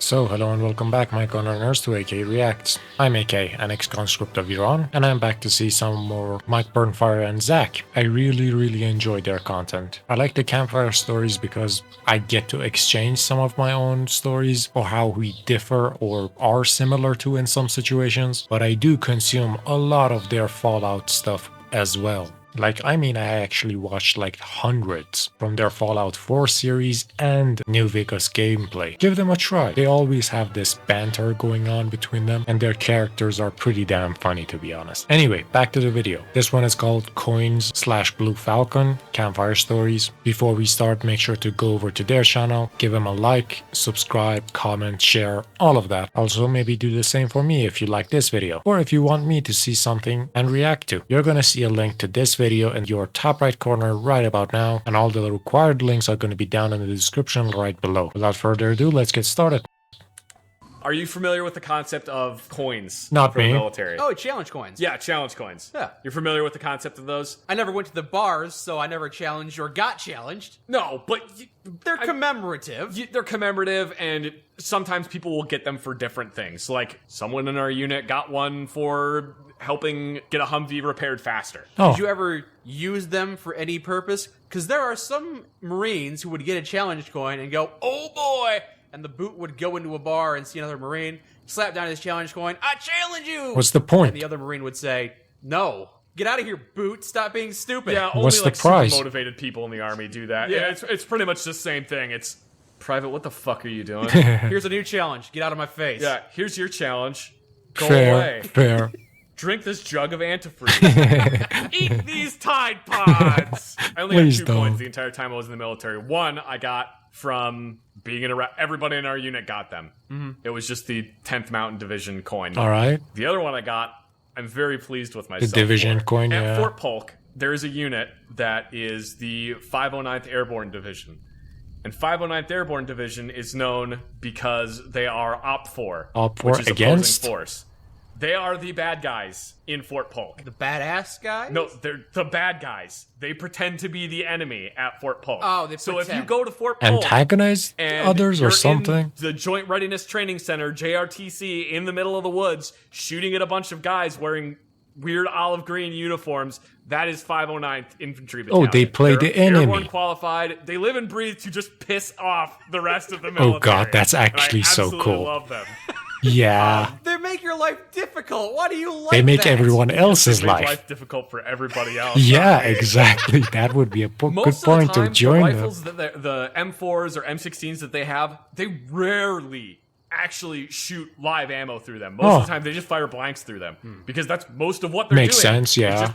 So, hello and welcome back, my learners, to AYYKAYY Reacts. I'm AYYKAYY, an ex-conscript of Iran, and I'm back to see some more mikeburnfire and Zach. I really enjoy their content. I like the Campfire stories because I get to exchange some of my own stories or how we differ or are similar to in some situations, but I do consume a lot of their Fallout stuff as well. I actually watched hundreds from their Fallout 4 series and New Vegas gameplay. Give them a try. They always have this banter going on between them, and their characters are pretty damn funny, to be honest. Anyway, back to the video. This one is called Coins/Blue Falcon, Campfire Stories. Before we start, make sure to go over to their channel, give them a like, subscribe, comment, share, all of that. Also, maybe do the same for me if you like this video, or if you want me to see something and react to. You're gonna see a link to this video in your top right corner right about now, and all the required links are going to be down in the description right below. Without further ado, let's get started. Are you familiar with the concept of coins? Not for me. The military? Oh, challenge coins. Yeah, challenge coins. Yeah. You're familiar with the concept of those? I never went to the bars, so I never challenged or got challenged. No, but They're commemorative. they're commemorative, and sometimes people will get them for different things. Like, someone in our unit got one for helping get a Humvee repaired faster. Oh, Did you ever use them for any purpose? Because there are some Marines who would get a challenge coin and go, oh boy! And the boot would go into a bar and see another Marine, slap down his challenge coin, I challenge you! what's the point? And the other Marine would say, no. Get out of here, boot. Stop being stupid. Yeah, only What's the like prize? super motivated people in the army do that. Yeah. Yeah, it's pretty much the same thing. It's, Private, what the fuck are you doing? Here's a new challenge. Get out of my face. Yeah, here's your challenge. Go Fair, away. fair. Drink this jug of antifreeze. Eat these Tide Pods. I only Please had 2 don't. coins the entire time I was in the military. One I got from being in Iraq. Everybody in our unit got them. It was just the 10th Mountain Division coin. All right. The other one I got, I'm very pleased with myself. division for. coin, At yeah. Fort Polk, there is a unit that is the 509th Airborne Division. And 509th Airborne Division is known because they are OPFOR, OPFOR which is against? opposing force. They are the bad guys in Fort Polk. The badass guy? No, they're the bad guys. They pretend to be the enemy at Fort Polk. Oh, they So if you pretend. go to Fort Polk Antagonize and others you're or something? in the Joint Readiness Training Center, JRTC, in the middle of the woods, shooting at a bunch of guys wearing weird olive green uniforms, that is 509th Infantry Battalion. Oh, they play They're the enemy. Airborne qualified. They live and breathe to just piss off the rest of the military. Oh god, that's And I actually so absolutely cool. love them. Yeah. They make your life difficult. Why do you like They make that? everyone else's They make life. life difficult for everybody else. Yeah, exactly. That would be a good Most point of the time, to join the them. rifles that the M4s or M16s that they have, they rarely actually shoot live ammo through them. Most of the time, they just fire blanks through them because that's most of what they're Makes doing. sense, yeah. It's just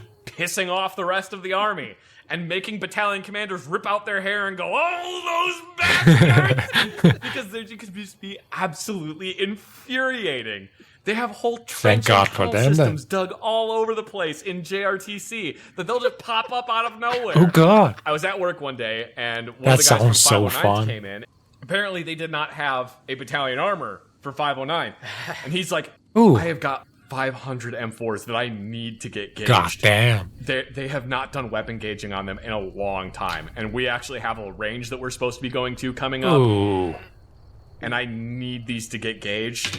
pissing off the rest of the army and making battalion commanders rip out their hair and go, "Oh, those bastards!" because they could just be absolutely infuriating. They have whole trench God for tunnel them, then. systems dug all over the place in JRTC that they'll just pop up out of nowhere. Oh god. I was at work one day, and one That of the guys from sounds so 509th fun. came in. Apparently, they did not have a battalion armor for 509, and he's like, Ooh. "I have got 500 M4s that I need to get gauged. God damn. They have not done weapon gauging on them in a long time, and we actually have a range that we're supposed to be going to coming up, Ooh. and I need these to get gauged."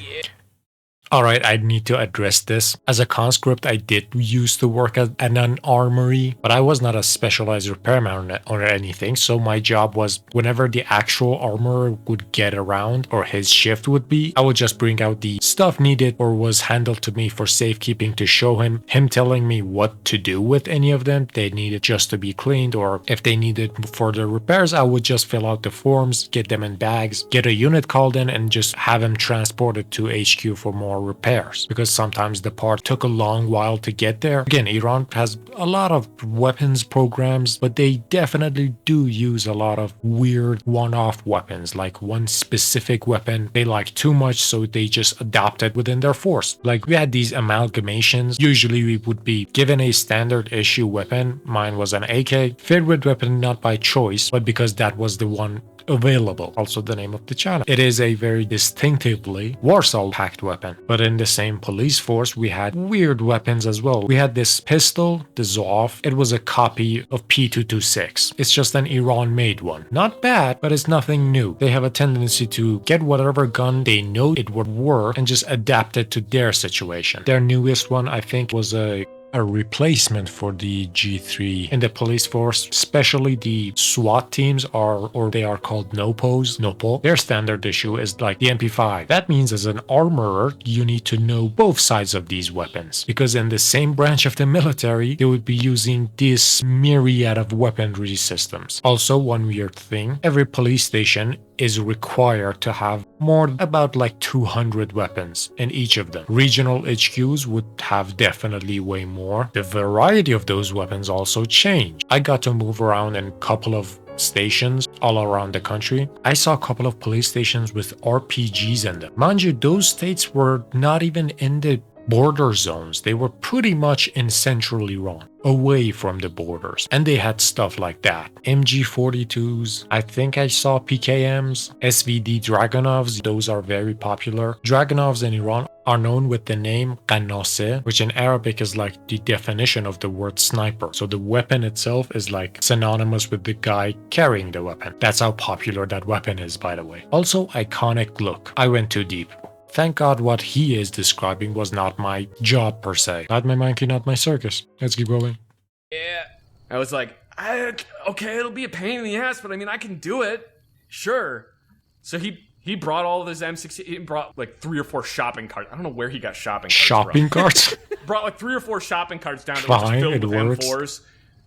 Alright, I need to address this. As a conscript, I did used to work at an armory, but I was not a specialized repairman or anything, so my job was whenever the actual armorer would get around, or his shift would be, I would just bring out the stuff needed or was handled to me for safekeeping to show him telling me what to do with any of them. They needed just to be cleaned, or if they needed further repairs, I would just fill out the forms, get them in bags, get a unit called in, and just have them transported to HQ for more repairs, because sometimes the part took a long while to get there. Again, Iran has a lot of weapons programs, but they definitely do use a lot of weird one-off weapons, like one specific weapon they like too much, so they just adopt it within their force. Like we had these amalgamations. Usually we would be given a standard issue weapon. Mine was an AK. Favorite weapon not by choice, but because that was the one available, also the name of the channel. It is a very distinctively Warsaw-packed weapon, but in the same police force we had weird weapons as well. We had this pistol, the Zoff. It was a copy of P226. It's just an Iran-made one. Not bad, but it's nothing new. They have a tendency to get whatever gun they know it would work and just adapt it to their situation. Their newest one, I think, was a replacement for the G3 in the police force, especially the SWAT teams they are called NOPO. Their standard issue is like the MP5. That means as an armorer, you need to know both sides of these weapons, because in the same branch of the military, they would be using this myriad of weaponry systems. Also, one weird thing, every police station is required to have about like 200 weapons in each of them. Regional HQs would have definitely way more. The variety of those weapons also change. I got to move around in a couple of stations all around the country. I saw a couple of police stations with RPGs in them. Mind you, those states were not even in the border zones. They were pretty much in central Iran, away from the borders, and they had stuff like that. MG42s, I think I saw PKMs, SVD Dragunovs, those are very popular. Dragunovs in Iran are known with the name Qannase, which in Arabic is like the definition of the word sniper. So the weapon itself is like synonymous with the guy carrying the weapon. That's how popular that weapon is, by the way. Also, iconic look. I went too deep. Thank God what he is describing was not my job per se. Not my monkey, not my circus. Let's keep going. Yeah. I was like, okay, it'll be a pain in the ass, but I mean, I can do it. Sure. So he brought all of his M16. He brought like 3 or 4 shopping carts. I don't know where he got shopping carts Shopping from. carts? Brought like 3 or 4 shopping carts down that were just Fine, filled it with works. M4s.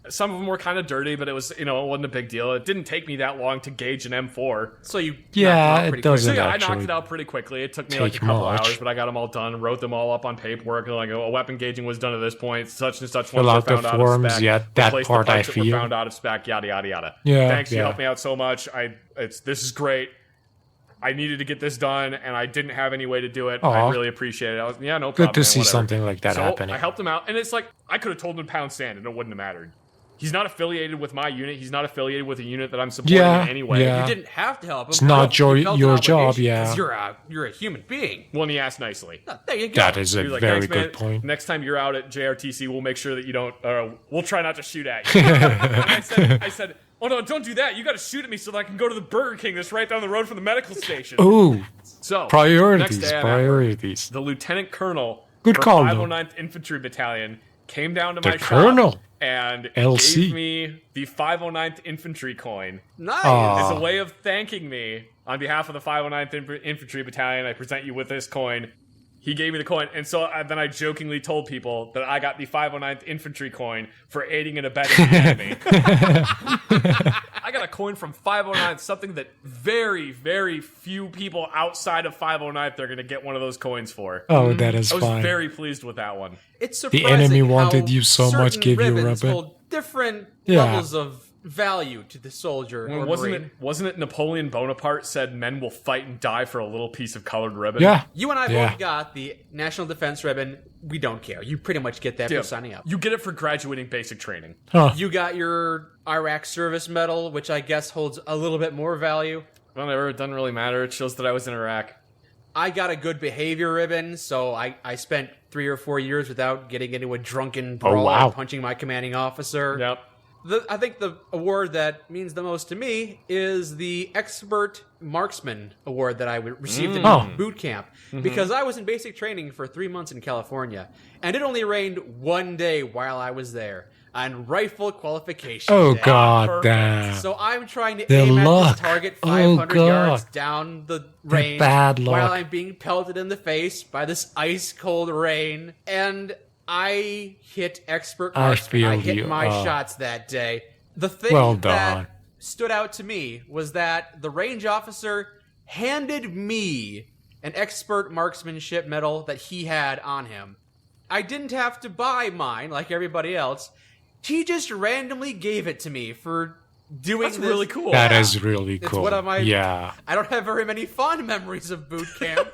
Some of them were kind of dirty, but it was, it wasn't a big deal. It didn't take me that long to gauge an M4. So you Yeah, it doesn't So yeah, I actually knocked it out pretty quickly. It took me like a take couple much. hours, but I got them all done, wrote them all up on paperwork, and like a weapon gauging was done at this point. Such and such Fill ones were out the found out forms, of spec. yeah, that Replaced part the I parts that were feel. found out of spec. Yada yada yada. Yeah, Thanks, you yeah. helped me out so much. This is great. I needed to get this done, and I didn't have any way to do it. Aw. I really appreciate it. No problem. Good to man, see whatever. something like that So happening. I helped him out, and it's like I could have told him to pound sand, and it wouldn't have mattered. He's not affiliated with my unit. He's not affiliated with a unit that I'm supporting Yeah, in any way. yeah. You didn't have to help him. It's not but you your felt an job, obligation, yeah. 'cause you're a human being. Well, and he asked nicely. Oh, there you go. That is a He was like, very "Thanks, man. good point. Next time you're out at JRTC, we'll make sure that you don't. We'll try not to shoot at you." And I said, "Oh no, don't do that. You got to shoot at me so that I can go to the Burger King that's right down the road from the medical station." Ooh, So priorities, next day I'm at priorities. work. The lieutenant colonel Good for call, though. 509th Infantry Battalion came down to The my colonel. shop and LC. gave me the 509th Infantry coin. Nice. Aw. As a way of thanking me on behalf of the 509th Infantry Battalion, I present you with this coin. He gave me the coin, and so then I jokingly told people that I got the 509th Infantry coin for aiding and abetting the enemy. I got a coin from 509th, something that very, very few people outside of 509th are going to get one of those coins for. Oh, that is I was fine. very pleased with that one. It's surprising enemy how wanted you so much, certain give you a ribbons ribbon. hold different Yeah. levels of value to the soldier. or Marine. Wasn't it Napoleon Bonaparte said men will fight and die for a little piece of colored ribbon? Yeah. You and I Yeah. both got the National Defense Ribbon. We don't care. You pretty much get that Dude, for signing up. you get it for graduating basic training. Huh. You got your Iraq Service Medal, which I guess holds a little bit more value. Whatever, it doesn't really matter. It shows that I was in Iraq. I got a good behavior ribbon, so I spent 3 or 4 years without getting into a drunken brawl wow. or punching my commanding officer. Yep. I think the award that means the most to me is the Expert Marksman Award that I received in Oh. boot camp. Because I was in basic training for 3 months in California, and it only rained 1 day while I was there on rifle qualification Oh day. god perfect. damn. So I'm trying to The aim luck. at this target Oh, 500 God. yards down the range bad luck. while I'm being pelted in the face by this ice cold rain, and I hit expert I marksman. feel I hit you. my Oh. shots that day. The thing Well that done. stood out to me was that the range officer handed me an expert marksmanship medal that he had on him. I didn't have to buy mine like everybody else. He just randomly gave it to me for doing That's this. really cool. That Yeah. is really It's cool. one of my- Yeah. I don't have very many fond memories of boot camp,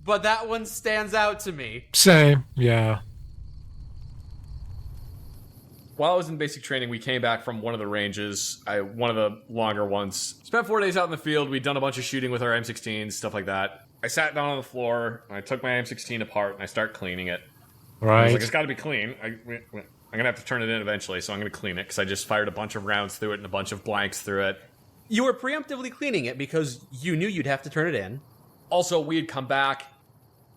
but that one stands out to me. Same. Yeah. while I was in basic training, we came back from one of the ranges, one of the longer ones. Spent 4 days out in the field. We'd done a bunch of shooting with our M16s, stuff like that. I sat down on the floor, and I took my M16 apart, and I started cleaning it. Right. I was like, it's got to be clean. I'm going to have to turn it in eventually, so I'm going to clean it, because I just fired a bunch of rounds through it and a bunch of blanks through it. You were preemptively cleaning it because you knew you'd have to turn it in. Also, we had come back.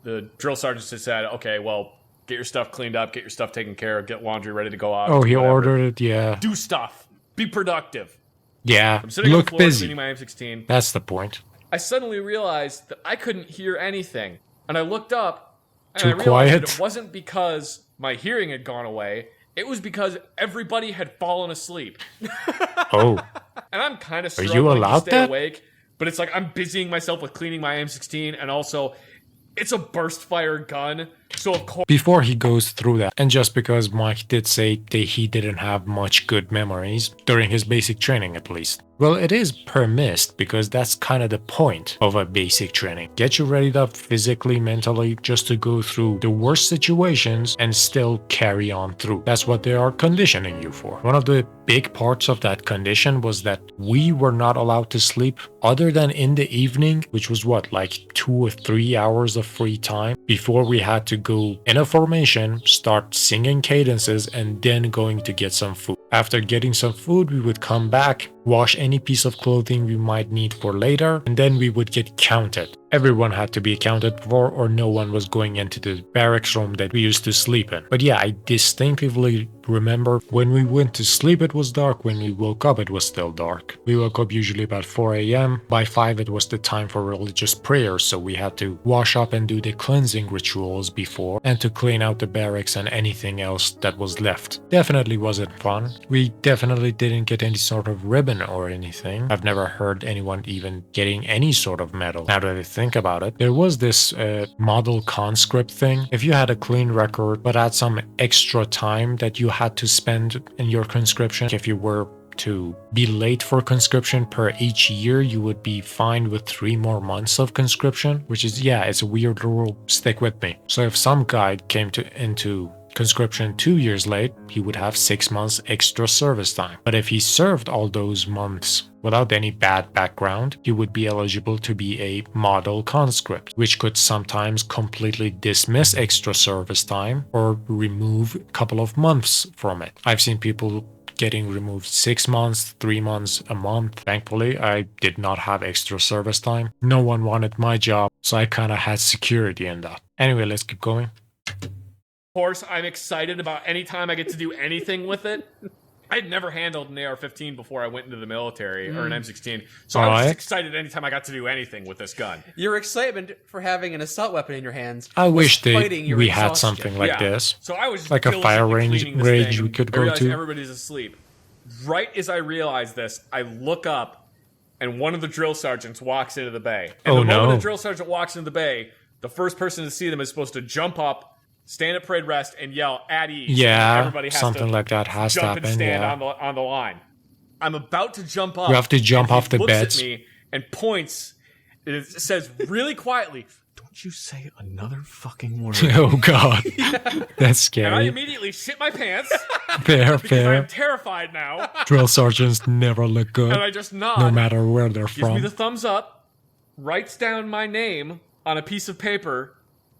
The drill sergeants had said, okay, well, get your stuff cleaned up, get your stuff taken care of, get laundry ready to go out. Oh, he whatever. ordered it, yeah. Do stuff. Be productive. Yeah, I'm sitting on look the floor busy. cleaning my M16. That's the point. I suddenly realized that I couldn't hear anything. And I looked up, and Too I realized quiet? that it wasn't because my hearing had gone away. It was because everybody had fallen asleep. Oh, And I'm kind of you struggling allowed to stay that? awake. But it's like I'm busying myself with cleaning my M16, and also, it's a burst fire gun. So of course, before he goes through that, and just because Mike did say that he didn't have much good memories, during his basic training at least. Well, it is permissed because that's kind of the point of a basic training. Get you readied up physically, mentally, just to go through the worst situations and still carry on through. That's what they are conditioning you for. One of the big parts of that condition was that we were not allowed to sleep other than in the evening, which was what, like 2 or 3 hours of free time before we had to go in a formation, start singing cadences, and then going to get some food. After getting some food, we would come back, wash any piece of clothing we might need for later, and then we would get counted. Everyone had to be accounted for, or no one was going into the barracks room that we used to sleep in. But yeah, I distinctively remember when we went to sleep it was dark, when we woke up it was still dark. We woke up usually about 4 a.m. By 5 it was the time for religious prayers, so we had to wash up and do the cleansing rituals before, and to clean out the barracks and anything else that was left. Definitely wasn't fun. We definitely didn't get any sort of ribbon or anything. I've never heard anyone even getting any sort of medal. Now that I think about it, there was this model conscript thing. If you had a clean record but had some extra time that you had to spend in your conscription, if you were to be late for conscription per each year, you would be fined with 3 more months of conscription, which is, yeah, it's a weird rule. Stick with me. So if some guy came into conscription 2 years late, he would have 6 months extra service time. But if he served all those months without any bad background, he would be eligible to be a model conscript, which could sometimes completely dismiss extra service time or remove a couple of months from it. I've seen people getting removed 6 months, 3 months, a month. Thankfully, I did not have extra service time. No one wanted my job, so I kind of had security in that. Anyway, let's keep going. course, I'm excited about any time I get to do anything with it. I'd never handled an AR-15 before I went into the military, or an M16, so I was just excited anytime I got to do anything with this gun. Your excitement for having an assault weapon in your hands. I wish we exhaustion. had something like this. So I was just Like a fire range cleaning this thing. we could I go realized to. Everybody's asleep. Right as I realize this, I look up, and one of the drill sergeants walks into the bay. And the moment the drill sergeant walks into the bay, the first person to see them is supposed to jump up, stand at parade rest, and yell at ease. Yeah, everybody has something to like that has to jump happen. and stand Yeah. on the line. I'm about to jump up. You have to jump and off the he looks beds. at me and points. It says really quietly, "Don't you say another fucking word." Oh god, that's And I scary. immediately shit my pants Fair, because I'm fair. terrified now. Drill sergeants never look good, And I just nod. no matter where they're Gives me from. the thumbs up, writes down my name on a piece of paper,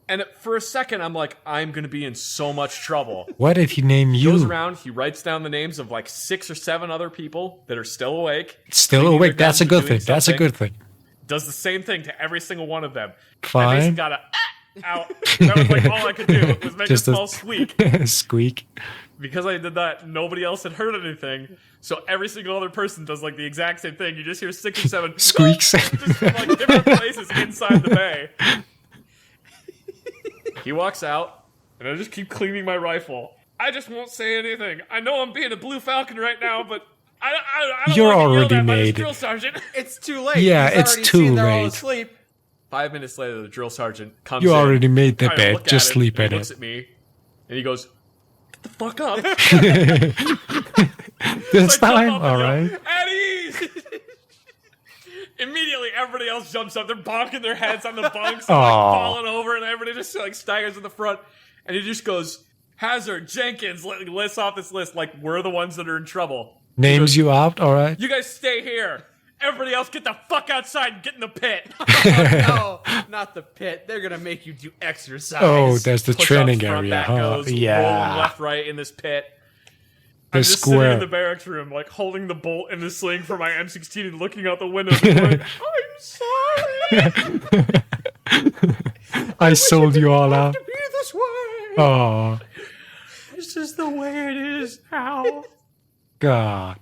and for a second I'm like, I'm gonna be in so much trouble. Why did he name Goes you? around, he writes down the names of like 6 or 7 other people that are still awake. Still cleaning awake. their That's a guns or good thing. doing That's a something. good thing. Does the same thing to every single one of them. I Fine. basically got a out. That was like all I could do was make Just a a- small squeak. Squeak. Because I did that, nobody else had heard anything. So every single other person does like the exact same thing. You just hear 6 or 7 Squeaks. just from like different places inside the bay. He walks out, and I just keep cleaning my rifle. I just won't say anything. I know I'm being a Blue Falcon right now, but I don't You're want to get already yelled at by this made. drill sergeant. It's too late. Yeah, He's it's already too seen they're all late. asleep. 5 minutes later, the drill sergeant comes You in. already made the I bed. look at Just it, sleep and in he it. looks at me, and he goes, "Get the fuck up." This So I jump time, up and all yell, right. "At ease!" Immediately, everybody else jumps up. They're bonking their heads on the bunks, and, like, Aw. falling over, and everybody just like staggers in the front. And he just goes, Hazard, Jenkins, lists off this list like we're the ones that are in trouble. Names you out, all right? You guys stay here. Everybody else get the fuck outside and get in the pit. Oh, no, not the pit. They're gonna make you do exercise. Oh, there's the Push-ups, training front, area, back huh? goes, rolling Yeah. left, right in this pit. The I'm just square. sitting in the barracks room, like holding the bolt and the sling for my M16 and looking out the window and going, I'm sorry. I sold you all out. To be this way. Oh, This is the way it is now. God.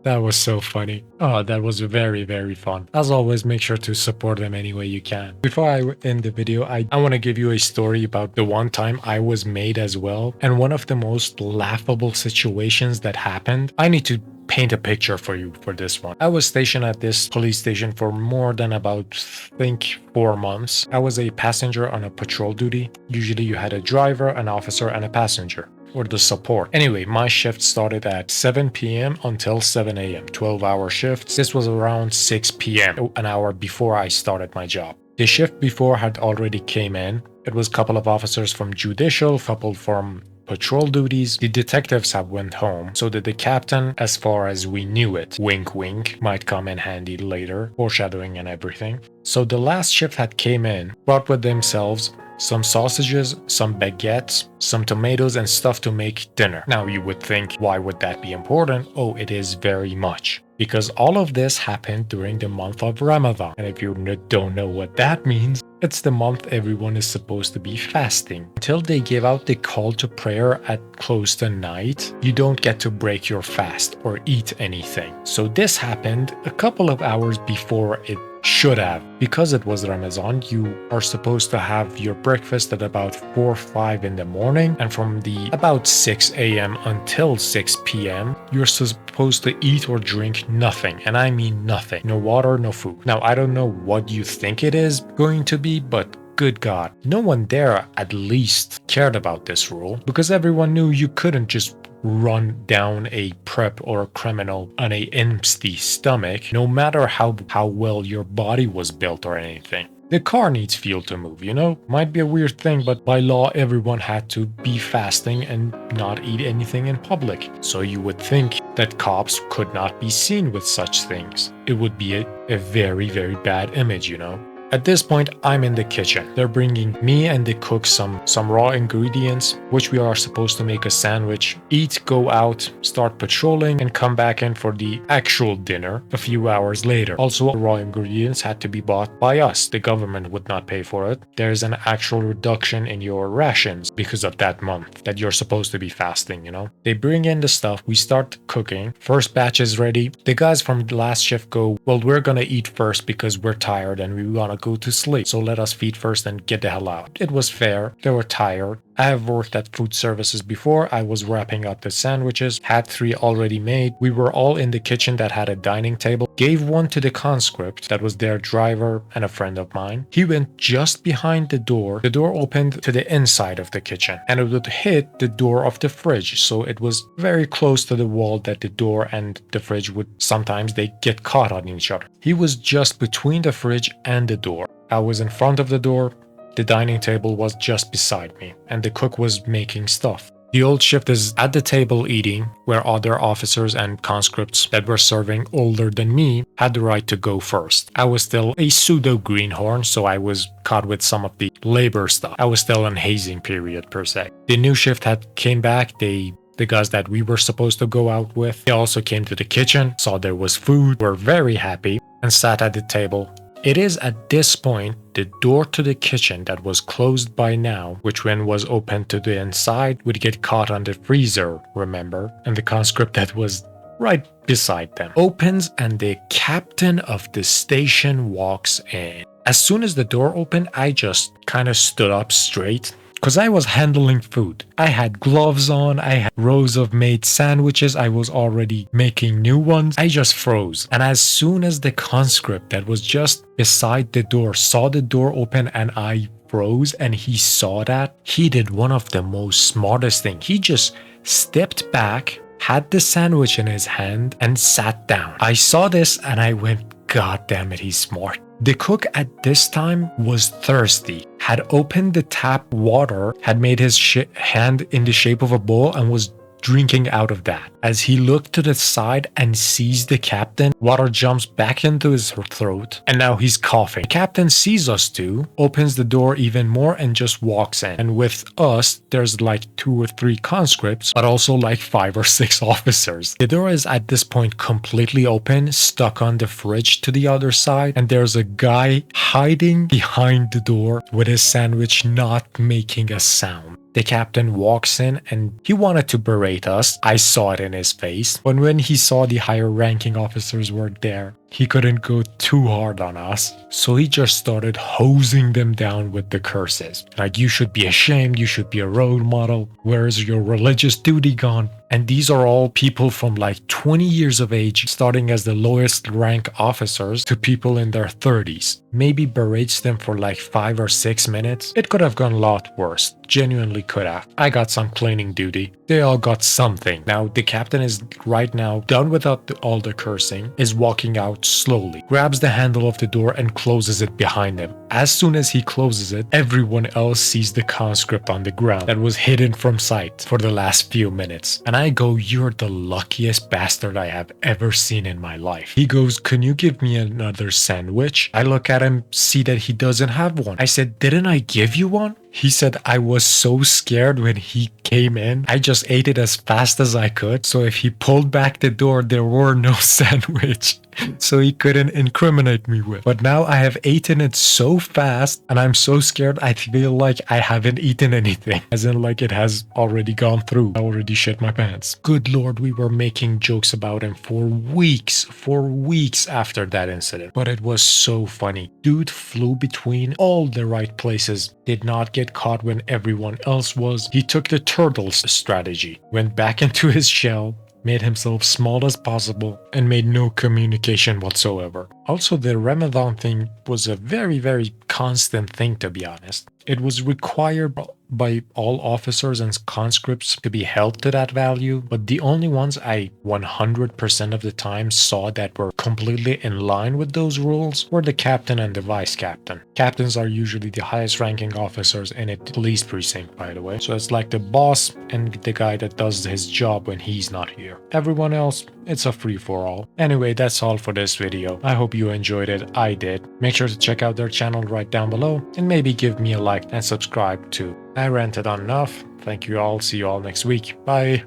That was so funny. Oh, that was very, very fun. As always, make sure to support them any way you can. Before I end the video, I want to give you a story about the one time I was made as well. And one of the most laughable situations that happened. I need to paint a picture for you for this one. I was stationed at this police station for more than about, I think, 4 months. I was a passenger on a patrol duty. Usually you had a driver, an officer, and a passenger, or the support. Anyway, my shift started at 7 p.m. until 7 a.m. 12-hour shifts. This was around 6 p.m., an hour before I started my job. The shift before had already came in. It was a couple of officers from judicial, couple from patrol duties. The detectives have went home, so that the captain, as far as we knew it, wink wink, might come in handy later, foreshadowing and everything. So the last shift had came in, brought with themselves some sausages, some baguettes, some tomatoes and stuff to make dinner. Now you would think, why would that be important? Oh, it is very much. Because all of this happened during the month of Ramadan. And if you don't know what that means, it's the month everyone is supposed to be fasting. Until they give out the call to prayer at close to night, you don't get to break your fast or eat anything. So this happened a couple of hours before it should have. Because it was Ramadan, you are supposed to have your breakfast at about 4 or 5 in the morning, and from the about 6 a.m. until 6 p.m. you're supposed to eat or drink nothing, and I mean nothing. No water, no food. Now I don't know what you think it is going to be, but good God, no one there at least cared about this rule, because everyone knew you couldn't just run down a prep or a criminal on a empty stomach, no matter how well your body was built or anything. The car needs fuel to move, you know? Might be a weird thing, but by law everyone had to be fasting and not eat anything in public. So you would think that cops could not be seen with such things. It would be a very, very bad image, you know? At this point, I'm in the kitchen. They're bringing me and the cook some raw ingredients, which we are supposed to make a sandwich, eat, go out, start patrolling, and come back in for the actual dinner a few hours later. Also, raw ingredients had to be bought by us. The government would not pay for it. There's an actual reduction in your rations because of that month that you're supposed to be fasting, you know? They bring in the stuff, we start cooking. First batch is ready. The guys from the last shift go, well, we're gonna eat first because we're tired and we wanna go to sleep, so let us feed first and get the hell out. It was fair. They were tired. I have worked at food services before. I was wrapping up the sandwiches, had 3 already made. We were all in the kitchen that had a dining table. Gave one to the conscript that was their driver and a friend of mine. He went just behind the door. The door opened to the inside of the kitchen and it would hit the door of the fridge, so it was very close to the wall that the door and the fridge would sometimes they get caught on each other. He was just between the fridge and the door. I was in front of the door. The dining table was just beside me, and the cook was making stuff. The old shift is at the table eating, where other officers and conscripts that were serving older than me had the right to go first. I was still a pseudo greenhorn, so I was caught with some of the labor stuff. I was still in hazing period per se. The new shift had came back. The guys that we were supposed to go out with, they also came to the kitchen, saw there was food, were very happy, and sat at the table. It is at this point the door to the kitchen that was closed by now, which when was open to the inside would get caught on the freezer, remember? And the conscript that was right beside them opens and the captain of the station walks in. As soon as the door opened, I just kind of stood up straight. Because I was handling food. I had gloves on, I had rows of made sandwiches, I was already making new ones. I just froze. And as soon as the conscript that was just beside the door saw the door open and I froze and he saw that, he did one of the most smartest things. He just stepped back, had the sandwich in his hand and sat down. I saw this and I went, God damn it, he's smart. The cook at this time was thirsty, had opened the tap water, had made his hand in the shape of a bowl and was drinking out of that. As he looked to the side and sees the captain, water jumps back into his throat, and now he's coughing. The captain sees us too, opens the door even more and just walks in. And with us, there's like 2 or 3 conscripts, but also like 5 or 6 officers. The door is at this point completely open, stuck on the fridge to the other side, and there's a guy hiding behind the door with his sandwich not making a sound. The captain walks in and he wanted to berate us. I saw it in his face. But when he saw the higher ranking officers were there, he couldn't go too hard on us. So he just started hosing them down with the curses. Like, you should be ashamed, you should be a role model. Where is your religious duty gone? And these are all people from like 20 years of age, starting as the lowest rank officers to people in their 30s. Maybe berates them for like 5 or 6 minutes. It could have gone a lot worse. Genuinely could have. I got some cleaning duty. They all got something. Now the captain is right now done without all the cursing, is walking out slowly, grabs the handle of the door and closes it behind him. As soon as he closes it, everyone else sees the conscript on the ground that was hidden from sight for the last few minutes. And I go, "You're the luckiest bastard I have ever seen in my life." He goes, "Can you give me another sandwich?" I look at him, see that he doesn't have one. I said, "Didn't I give you one?" He said, "I was so scared when he came in. I just ate it as fast as I could. So if he pulled back the door, there were no sandwich." So he couldn't incriminate me with. But now I have eaten it so fast and I'm so scared I feel like I haven't eaten anything. As in like it has already gone through. I already shit my pants. Good lord, we were making jokes about him for weeks after that incident. But it was so funny. Dude flew between all the right places. Did not get caught when everyone else was. He took the turtle's strategy. Went back into his shell, made himself small as possible, and made no communication whatsoever. Also, the Ramadan thing was a very constant thing, to be honest. It was required by all officers and conscripts to be held to that value, but the only ones I 100% of the time saw that were completely in line with those rules were the captain and the vice captain. Captains are usually the highest ranking officers in a police precinct, by the way. So it's like the boss and the guy that does his job when he's not here. Everyone else, it's a free-for-all. Anyway, that's all for this video. I hope you enjoyed it. I did. Make sure to check out their channel right down below and maybe give me a like and subscribe too. I ranted on enough. Thank you all. See you all next week. Bye.